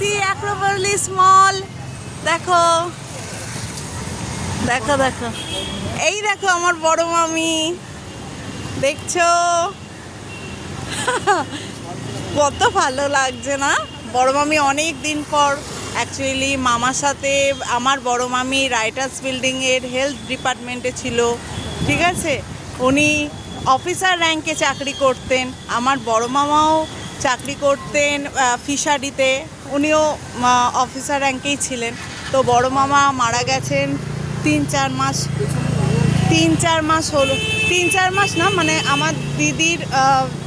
এসছি অ্যাক্রোপলিস মল। দেখো দেখো দেখো, এই দেখো আমার বড় মামি, দেখছো কত ভালো লাগছে না? বড় মামি অনেক দিন পর অ্যাকচুয়ালি মামার সাথে, আমার বড় মামি রাইটার্স বিল্ডিংয়ের হেলথ ডিপার্টমেন্টে ছিল, ঠিক আছে? উনি অফিসার র্যাঙ্কে চাকরি করতেন, আমার বড় মামাও চাকরি করতেন ফিশারিতে, উনিও অফিসার র্যাঙ্কেই ছিলেন। তো বড় মামা মারা গেছেন 3-4 মাস হলো। 3-4 মাস না, মানে আমার দিদির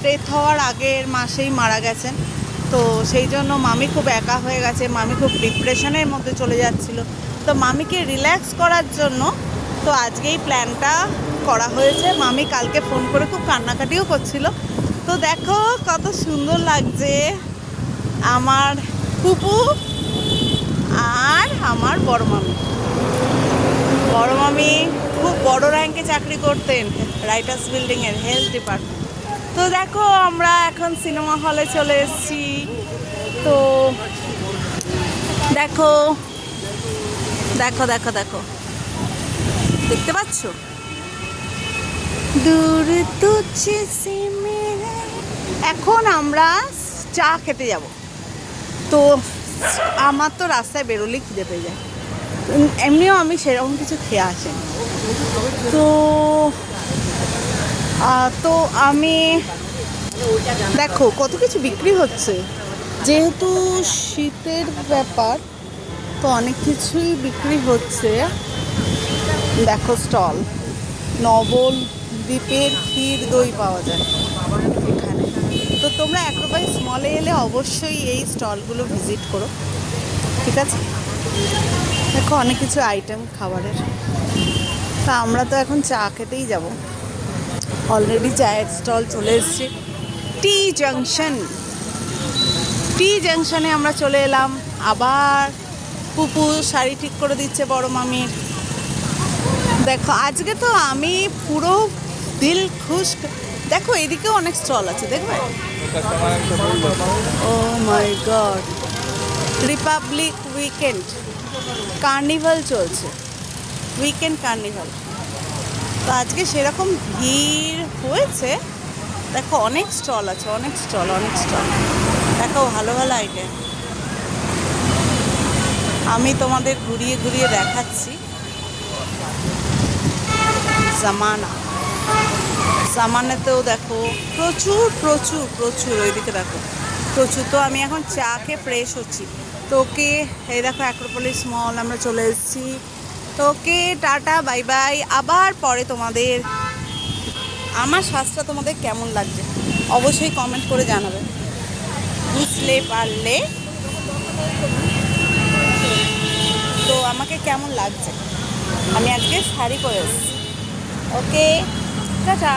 ডেথ হওয়ার আগের মাসেই মারা গেছেন। তো সেই জন্য মামি খুব একা হয়ে গেছে, মামি খুব ডিপ্রেশনের মধ্যে চলে যাচ্ছিল। তো মামিকে রিল্যাক্স করার জন্য তো আজকেই প্ল্যানটা করা হয়েছে। মামি কালকে ফোন করে খুব কান্নাকাটিও করছিল। তো দেখো কত সুন্দর লাগছে আমার ফুপু আর আমার বড় মামি। বড় মামি খুব বড় র্যাঙ্কে চাকরি করতেন রাইটার্স বিল্ডিংয়ের হেলথ ডিপার্টমেন্ট। তো দেখো আমরা এখন সিনেমা হলে চলে এসেছি। তো দেখো দেখো দেখো দেখো, দেখতে পাচ্ছ? দূর তুঝে সে মেরে, এখন আমরা চা খেতে যাব। তো আমার তো রাস্তায় বেরোলেই খিদে পেয়ে যায়, এমনিও আমি সেরকম কিছু খেয়ে আসিনি। তো তো আমি দেখো কত কিছু বিক্রি হচ্ছে, যেহেতু শীতের ব্যাপার তো অনেক কিছুই বিক্রি হচ্ছে। দেখো স্টল, নবদ্বীপের ক্ষীর দই পাওয়া যায় এখানে। তো তোমরা অ্যাক্রোপলিস মলে এলে অবশ্যই এই স্টলগুলো ভিজিট করো, ঠিক আছে? দেখো অনেক কিছু আইটেম খাবারের। তা আমরা তো এখন চা খেতেই যাব। অলরেডি চায়ের স্টল চলে এসেছে। টি জাংশনে আমরা চলে এলাম। আবার পুপু শাড়ি ঠিক করে দিচ্ছে বড় মামির। দেখো আজকে তো আমি পুরো দিল খুশ। দেখো এদিকেও অনেক স্টল আছে, দেখবে? ও মাই গড, রিপাবলিক উইকেন্ড কার্নিভাল চলছে, উইকেন্ড কার্নিভাল। তো আজকে সেরকম ভিড় হয়েছে। দেখো অনেক স্টল আছে, অনেক স্টল। দেখো ভালো ভালো আইটেম। আমি তোমাদের ঘুরিয়ে ঘুরিয়ে দেখাচ্ছি। জামানাতেও দেখো প্রচুর প্রচুর প্রচুর, ওইদিকে দেখো প্রচুর। তো আমি এখন চা খেয়ে ফ্রেশ হচ্ছি। তো ওকে, এই দেখো অ্যাক্রোপলিস মল আমরা চলে এসেছি। তো ওকে, টাটা, বাই বাই। আবার পরে তোমাদের আমার সাজটা তোমাদের কেমন লাগছে অবশ্যই কমেন্ট করে জানাবে, বুঝলে পারলে। তো আমাকে কেমন লাগছে, আমি আজকে শাড়ি পরে এসেছি। ওকে, টাটা।